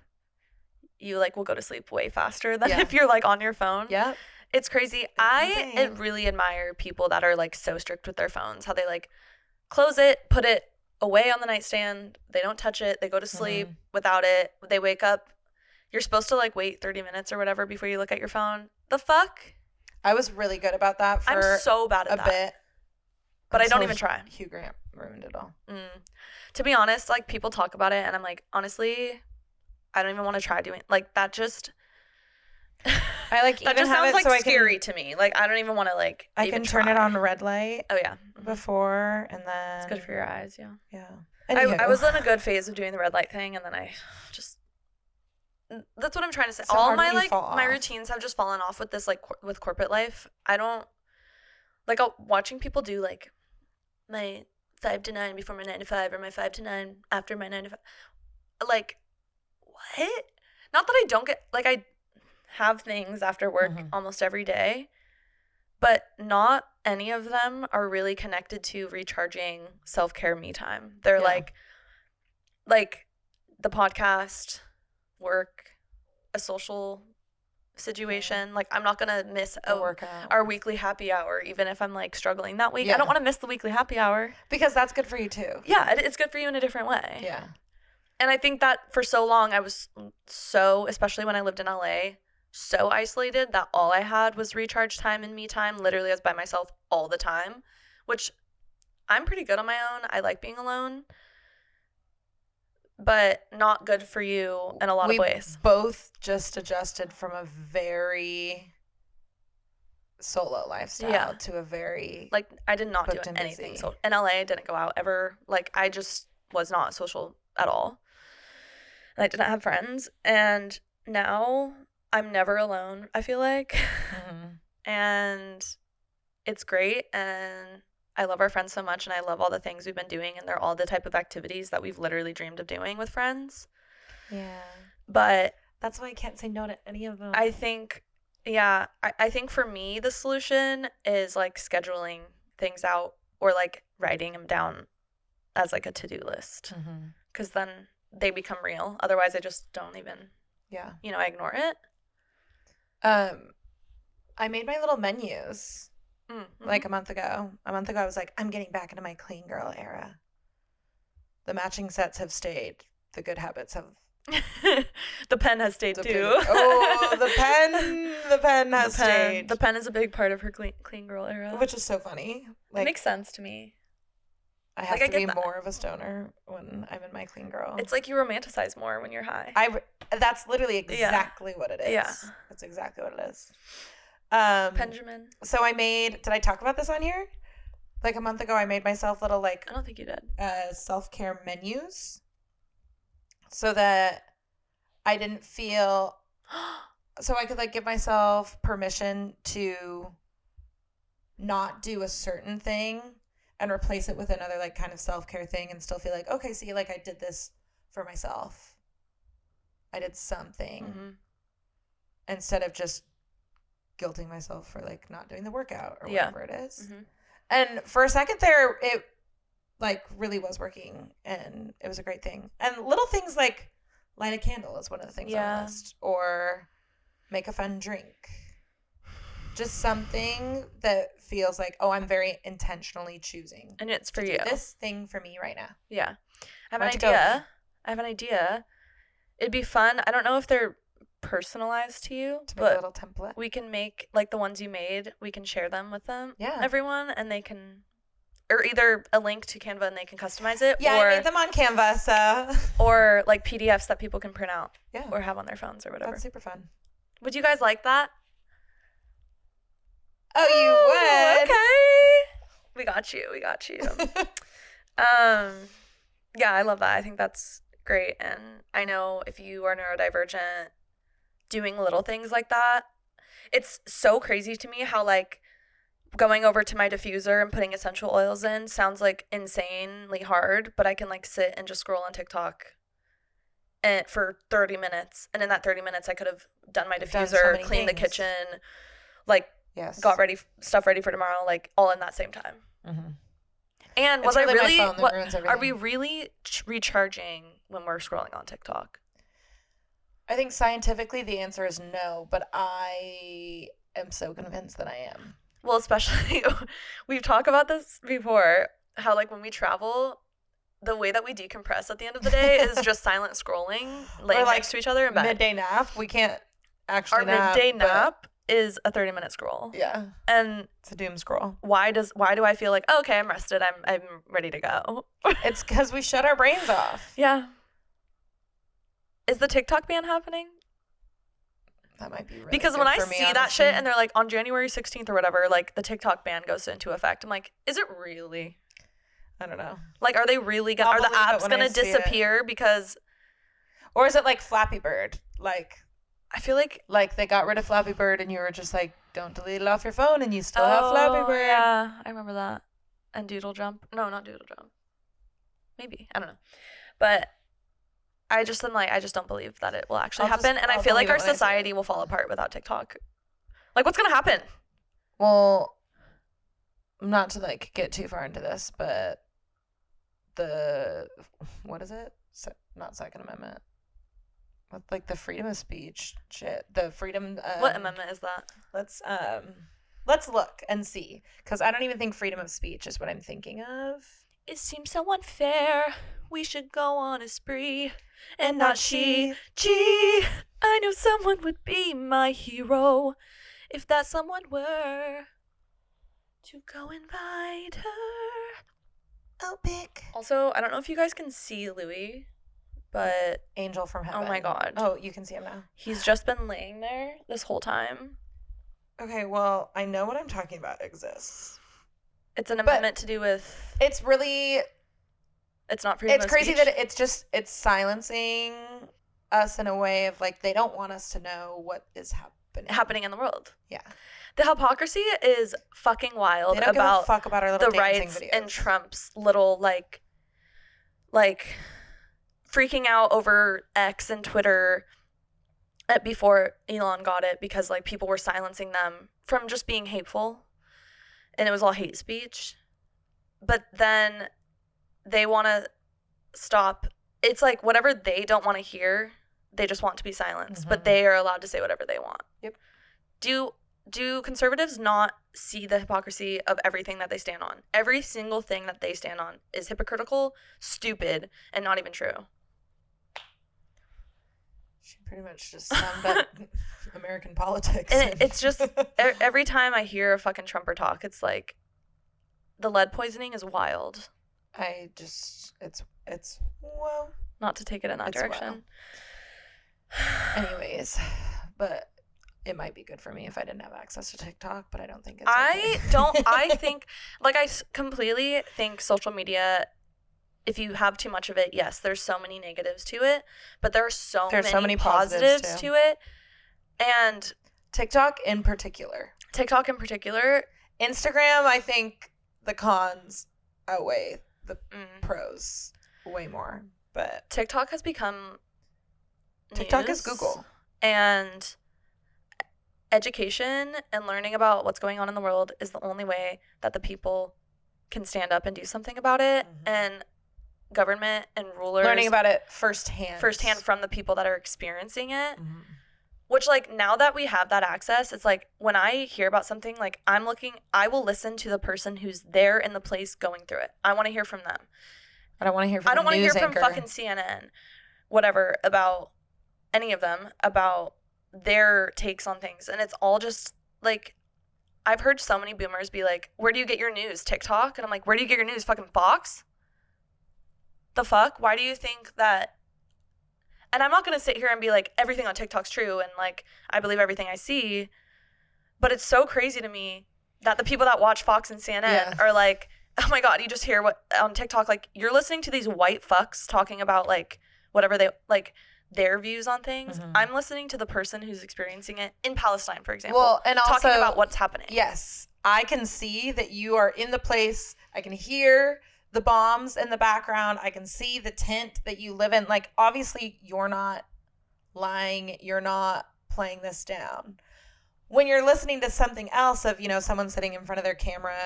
you like will go to sleep way faster than if you're like on your phone? Yeah. It's crazy. I really admire people that are like so strict with their phones. How they like close it, put it away on the nightstand. They don't touch it. They go to sleep without it. They wake up. You're supposed to like wait 30 minutes or whatever before you look at your phone. The fuck? I was really good about that for I'm so bad at a bit. But I don't even try. Hugh Grant ruined it all. To be honest, like people talk about it and I'm like, honestly, I don't even want to try doing like that. Just I like that even just have sounds it like so scary to me. Like I don't even want to like. I can turn it on red light. Oh yeah. Before and then it's good for your eyes. Yeah. Yeah. I was in a good phase of doing the red light thing, and then I just. That's what I'm trying to say. So all my like my routines have just fallen off with this like with corporate life. I don't like watching people do like my 5 to 9 before my 9 to 5 or my 5 to 9 after my 9 to 5. Like what? Not that I don't get like I have things after work almost every day, but not any of them are really connected to recharging self-care me time. They're like the podcast, work, a social situation. Like I'm not gonna miss our weekly happy hour even if I'm like struggling that week. I don't want to miss the weekly happy hour because that's good for you too. Yeah, it's good for you in a different way. Yeah. And I think that for so long I was so, especially when I lived in LA, so isolated that all I had was recharge time and me time. Literally I was by myself all the time, which I'm pretty good on my own. I like being alone, but not good for you in a lot of ways. Both just adjusted from a very solo lifestyle to a very like I did not do anything. So in LA I didn't go out ever. Like I just was not social at all. And I didn't have friends. And now I'm never alone, I feel like. And it's great. And I love our friends so much. And I love all the things we've been doing. And they're all the type of activities that we've literally dreamed of doing with friends. Yeah. But that's why I can't say no to any of them. I think, I think for me, the solution is like scheduling things out or like writing them down as like a to-do list. Because then they become real. Otherwise, I just don't even, I ignore it. I made my little menus like a month ago. A month ago, I was like, I'm getting back into my clean girl era. The matching sets have stayed. The good habits have. The pen has stayed too. The pen has stayed. The pen is a big part of her clean girl era. Which is so funny. Like, it makes sense to me. I have to be more of a stoner when I'm in my clean girl. It's like you romanticize more when you're high. That's literally exactly what it is. Yeah. That's exactly what it is. Benjamin. So did I talk about this on here? Like a month ago, I made myself little like. I don't think you did. Self-care menus. So that I didn't feel So I could like give myself permission to not do a certain thing and replace it with another like kind of self-care thing and still feel like, okay, see, like I did this for myself. I did something instead of just guilting myself for like not doing the workout or whatever it is. And for a second there, it like really was working and it was a great thing. And little things like light a candle is one of the things on the list, or make a fun drink. Just something that feels like, oh, I'm very intentionally choosing. And it's for you. This thing for me right now. Yeah. I have an idea. It'd be fun. I don't know if they're personalized to you, to make a little template. We can make like the ones you made. We can share them with them. Yeah. Everyone, and they can, or either a link to Canva and they can customize it. Yeah, I made them on Canva, so. Or like PDFs that people can print out. Yeah. Or have on their phones or whatever. That's super fun. Would you guys like that? Oh, you would. Okay. We got you. Yeah, I love that. I think that's great. And I know if you are neurodivergent, doing little things like that, it's so crazy to me how like going over to my diffuser and putting essential oils in sounds like insanely hard, but I can like sit and just scroll on TikTok and for 30 minutes. And in that 30 minutes, I could have done my diffuser, cleaned the kitchen, like got stuff ready for tomorrow, like all in that same time. And was I really, are we really recharging when we're scrolling on TikTok? I think scientifically the answer is no, but I am so convinced that I am. Well, especially, we've talked about this before, how like when we travel, the way that we decompress at the end of the day is just silent scrolling, laying next to each other in bed. Midday nap, we can't actually nap. Our midday nap is a 30-minute scroll. Yeah. And it's a doom scroll. Why do I feel like, oh, okay, I'm rested, I'm ready to go? It's because we shut our brains off. Yeah. Is the TikTok ban happening? That might be really because when I see that shit and they're like on January 16th or whatever, like the TikTok ban goes into effect. I'm like, is it really? I don't know. Like, are they really gonna? Are the apps gonna disappear because? Or is it like Flappy Bird? Like, I feel like they got rid of Flappy Bird and you were just like, don't delete it off your phone and you still have Flappy Bird. Yeah, I remember that. And Doodle Jump. No, not Doodle Jump. Maybe, I don't know, but. I just don't believe that it will actually happen. And I feel like our society will fall apart without TikTok. Like, what's going to happen? Well, not to, like, get too far into this, but what is it? Not Second Amendment. Like, the freedom of speech shit. The freedom... what amendment is that? Let's look and see. Because I don't even think freedom of speech is what I'm thinking of. It seems so unfair. We should go on a spree. And not she. Gee, I know someone would be my hero if that someone were to go invite her. Oh, pick. Also, I don't know if you guys can see Louis, but Angel from Heaven. Oh my God. Oh, you can see him now. He's just been laying there this whole time. Okay, well, I know what I'm talking about exists. It's an amendment to do with. It's really. It's not freedom of speech. It's crazy that it's silencing us in a way of like they don't want us to know what is happening in the world. Yeah. The hypocrisy is fucking wild. They don't give a fuck about our little the rights videos. And Trump's little like freaking out over X and Twitter before Elon got it because like people were silencing them from just being hateful and it was all hate speech. But then they want to stop. It's like whatever they don't want to hear, they just want to be silenced. But they are allowed to say whatever they want. Yep. Do conservatives not see the hypocrisy of everything that they stand on? Every single thing that they stand on is hypocritical, stupid, and not even true. She pretty much just summed up American politics. And it's just every time I hear a fucking Trumper talk, it's like the lead poisoning is wild. It's whoa. Not to take it in that direction. Anyways, but it might be good for me if I didn't have access to TikTok, but I don't think it's I think, like, I completely think social media, if you have too much of it, yes, there's so many negatives to it, but there are so many positives to it. And TikTok in particular. Instagram, I think the cons outweigh the pros way more. But TikTok has become TikTok is Google. And education and learning about what's going on in the world is the only way that the people can stand up and do something about it. And government and rulers learning about it firsthand from the people that are experiencing it. Which, like, now that we have that access, it's like when I hear about something, like, I will listen to the person who's there in the place going through it. I want to hear from them. I don't want to hear from I don't want to hear from fucking CNN, whatever, about any of them, about their takes on things. And it's all just, like, I've heard so many boomers be like, where do you get your news? TikTok? And I'm like, where do you get your news? Fucking Fox? The fuck? Why do you think that? And I'm not going to sit here and be like, everything on TikTok's true and, like, I believe everything I see. But it's so crazy to me that the people that watch Fox and CNN are like, oh my God, you just hear what on TikTok, like, you're listening to these white fucks talking about, like, whatever they, like, their views on things. I'm listening to the person who's experiencing it in Palestine, for example. Well, and also, talking about what's happening. Yes. I can see that you are in the place. I can hear the bombs in the background. I can see the tent that you live in. Like, obviously, you're not lying. You're not playing this down. When you're listening to something else of, you know, someone sitting in front of their camera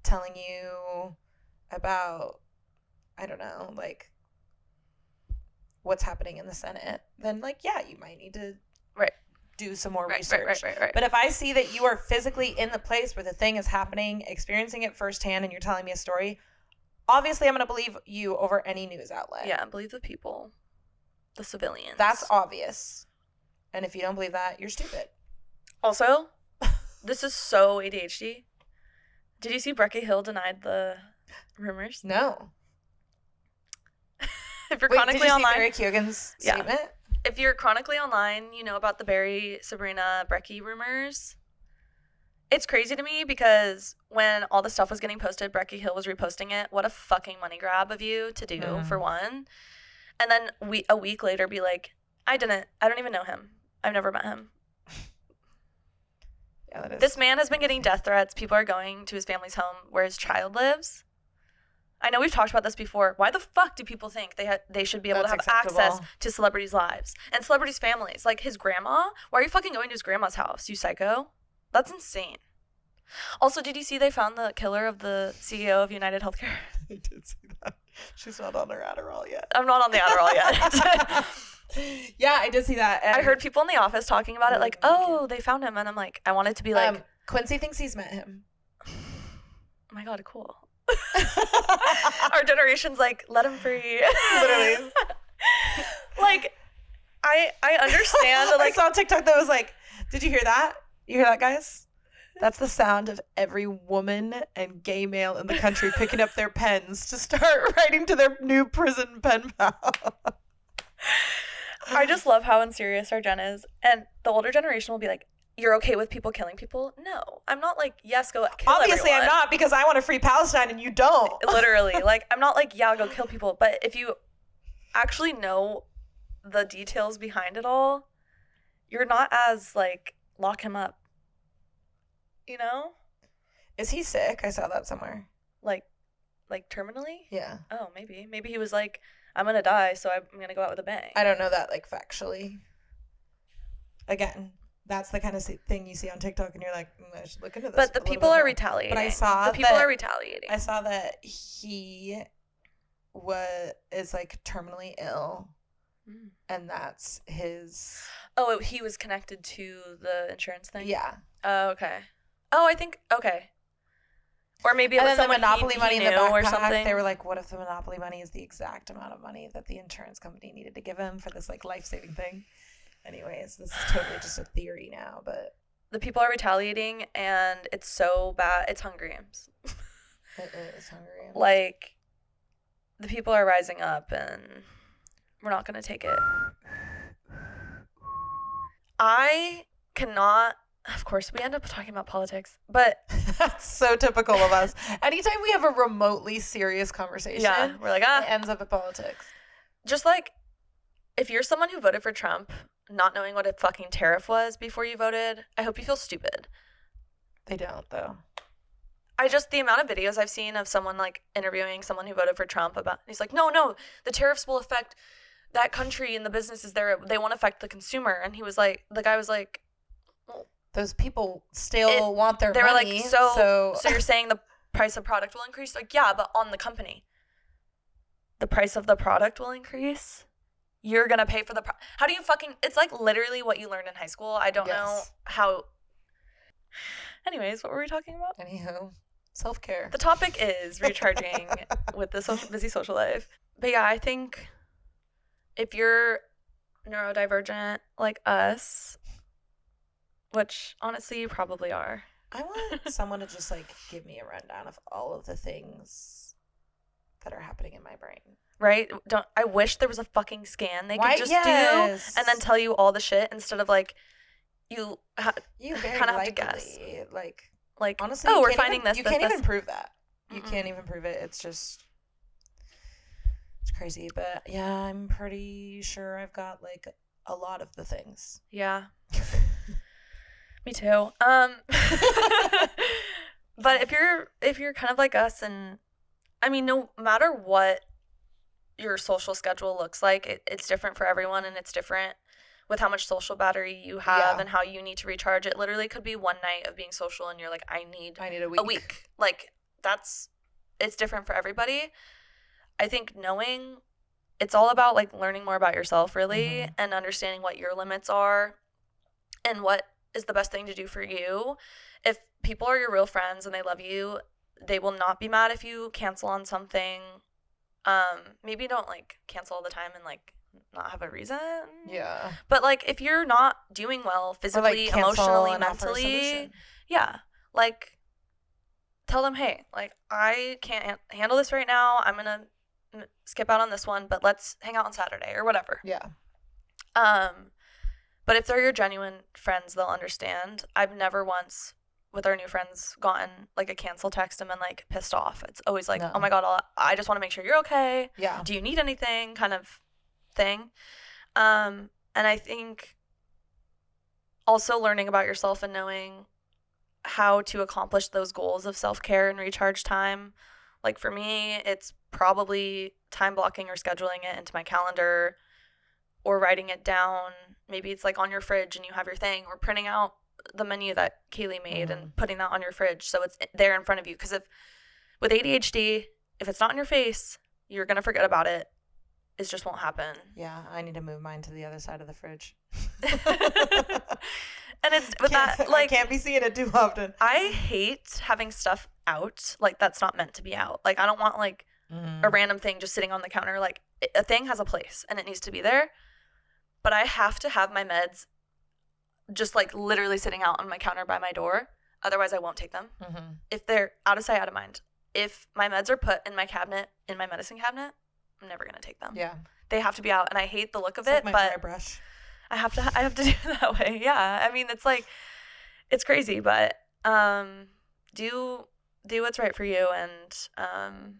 telling you about, I don't know, like, what's happening in the Senate, then, like, yeah, you might need to do some more research. Right. But if I see that you are physically in the place where the thing is happening, experiencing it firsthand, and you're telling me a story, obviously I'm going to believe you over any news outlet. Yeah, believe the people, the civilians. That's obvious. And if you don't believe that, you're stupid. Also, this is so ADHD. Did you see Becky Hill denied the rumors? No. If you're chronically online, Barry Keoghan's statement? If you're chronically online, you know about the Barry, Sabrina, Brecky rumors. It's crazy to me because when all the stuff was getting posted, Becky Hill was reposting it. What a fucking money grab of you to do, for one. And then a week later be like, I don't even know him. I've never met him. Yeah, that is. This man has been getting death threats. People are going to his family's home where his child lives. I know we've talked about this before. Why the fuck do people think they should be able to have access to celebrities' lives and celebrities' families? Like his grandma? Why are you fucking going to his grandma's house, you psycho? That's insane. Also, did you see they found the killer of the CEO of United Healthcare? I did see that. She's not on her Adderall yet. I'm not on the Adderall yet. Yeah, I did see that. And I heard people in the office talking about it like, oh, they found him. And I'm like, I wanted to be like. Quincy thinks he's met him. Oh my God, cool. Our generation's like, let him free. Literally. Like, I understand. Like, I saw a TikTok that was like, did you hear that? You hear that, guys? That's the sound of every woman and gay male in the country picking up their pens to start writing to their new prison pen pal. I just love how unserious our gen is. And the older generation will be like, you're okay with people killing people? No. I'm not like, yes, go kill Obviously, everyone. I'm not, because I want to free Palestine and you don't. Literally. Like, I'm not like, yeah, go kill people. But if you actually know the details behind it all, you're not as, like, lock him up. You know? Is he sick? I saw that somewhere. Like terminally? Yeah. Oh, maybe. Maybe he was like, I'm going to die, so I'm going to go out with a bang. I don't know that, like, factually. Again, that's the kind of thing you see on TikTok, and you're like, I should look into this. But the people are retaliating. But I saw the people are retaliating. I saw that he is like terminally ill, and that's his. Oh, he was connected to the insurance thing. Yeah. Oh, okay. Oh, I think okay. Or maybe it was the Monopoly money in the backpack, or something. They were like, what if the Monopoly money is the exact amount of money that the insurance company needed to give him for this like life-saving thing? Anyways, this is totally just a theory now, but the people are retaliating, and it's so bad. It's Hunger Games. It is Hunger Games. Like, the people are rising up, and we're not going to take it. I cannot. Of course, we end up talking about politics, but that's so typical of us. Anytime we have a remotely serious conversation, we're like, it ends up at politics. Just like, if you're someone who voted for Trump, not knowing what a fucking tariff was before you voted, I hope you feel stupid. They don't, though. The amount of videos I've seen of someone, like, interviewing someone who voted for Trump about, he's like, no, the tariffs will affect that country and the businesses there. They won't affect the consumer. And the guy was like, well, those people still want their money. They were like, so you're saying the price of product will increase? Like, yeah, but on the company. The price of the product will increase? You're going to pay for the how do you it's like literally what you learned in high school. I don't know how. Anyways, what were we talking about? Anywho, self-care. The topic is recharging with the busy social life. But yeah, I think if you're neurodivergent like us, which honestly you probably are. I want someone to just like give me a rundown of all of the things that are happening in my brain. Right? I wish there was a fucking scan they could just do and then tell you all the shit instead of like you kind of have to guess. Like honestly, we're finding this. You can't even prove that. You can't even prove it. It's just it's crazy. But yeah, I'm pretty sure I've got like a lot of the things. Yeah. Me too. But if you're kind of like us, and I mean, no matter what your social schedule looks like, it's different for everyone, and it's different with how much social battery you have and how you need to recharge. It literally could be one night of being social and you're like, I need a week. Like it's different for everybody. I think it's all about like learning more about yourself really and understanding what your limits are and what is the best thing to do for you. If people are your real friends and they love you, they will not be mad if you cancel on something. Maybe don't like cancel all the time and like not have a reason. Yeah. But like if you're not doing well physically, emotionally, mentally, like tell them, hey, like I can't handle this right now. I'm gonna skip out on this one, but let's hang out on Saturday or whatever. Yeah. But if they're your genuine friends, they'll understand. I've never once with our new friends gotten like a cancel text and been like pissed off. It's always like, oh my God, I just want to make sure you're okay. Yeah. Do you need anything kind of thing? And I think also learning about yourself and knowing how to accomplish those goals of self-care and recharge time. Like for me, it's probably time blocking or scheduling it into my calendar or writing it down. Maybe it's like on your fridge and you have your thing, or printing out the menu that Cailey made and putting that on your fridge so it's there in front of you. Because with ADHD, if it's not in your face, you're going to forget about it. It just won't happen. Yeah, I need to move mine to the other side of the fridge. And it's with that, like, I can't be seeing it too often. I hate having stuff out like that's not meant to be out. Like I don't want like a random thing just sitting on the counter. Like a thing has a place and it needs to be there. But I have to have my meds just like literally sitting out on my counter by my door. Otherwise I won't take them. If they're out of sight, out of mind. If my meds are put in my cabinet, in my medicine cabinet, I'm never going to take them. Yeah. They have to be out, and I hate the look of it's it, like but my brush. I have to do it that way. Yeah. I mean, it's like it's crazy, but do what's right for you, and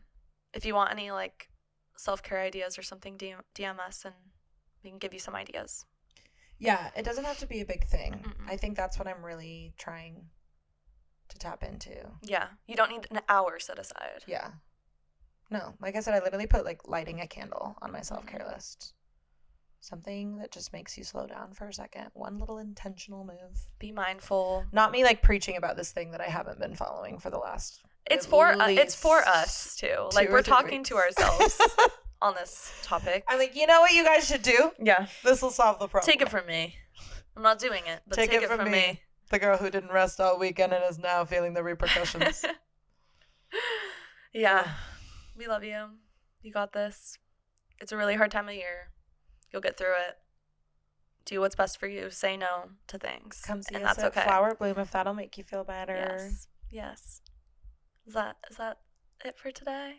if you want any like self-care ideas or something, DM us and we can give you some ideas. Yeah, it doesn't have to be a big thing. I think that's what I'm really trying to tap into. Yeah. You don't need an hour set aside. Yeah. No, like I said, I literally put like lighting a candle on my self-care list. Something that just makes you slow down for a second. One little intentional move. Be mindful. Not me like preaching about this thing that I haven't been following for the last. It's for us too. Like we're talking to ourselves on this topic. I'm like, you know what you guys should do? Yeah. This will solve the problem. Take it from me. I'm not doing it, but take it from me. The girl who didn't rest all weekend and is now feeling the repercussions. Yeah. We love you. You got this. It's a really hard time of year. You'll get through it. Do what's best for you. Say no to things. Come see and us that's at Flower Bloom if that'll make you feel better. Yes. Is that it for today?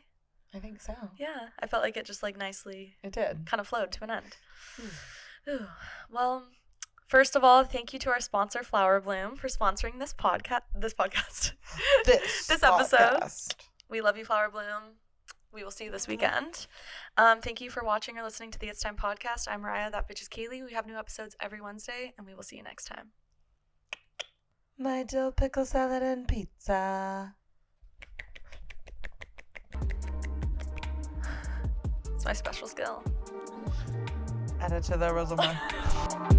I think so. Yeah. I felt like it just like nicely. It did. Kind of flowed to an end. Ooh. Well, first of all, thank you to our sponsor, Flower Bloom, for sponsoring this podcast. This episode. We love you, Flower Bloom. we will see you this weekend. Thank you for watching or listening to the It's Time podcast. I'm Mariah. That bitch is Cailey. We have new episodes every Wednesday, and we will see you next time. My dill pickle salad and pizza. It's my special skill. Add it to the resume.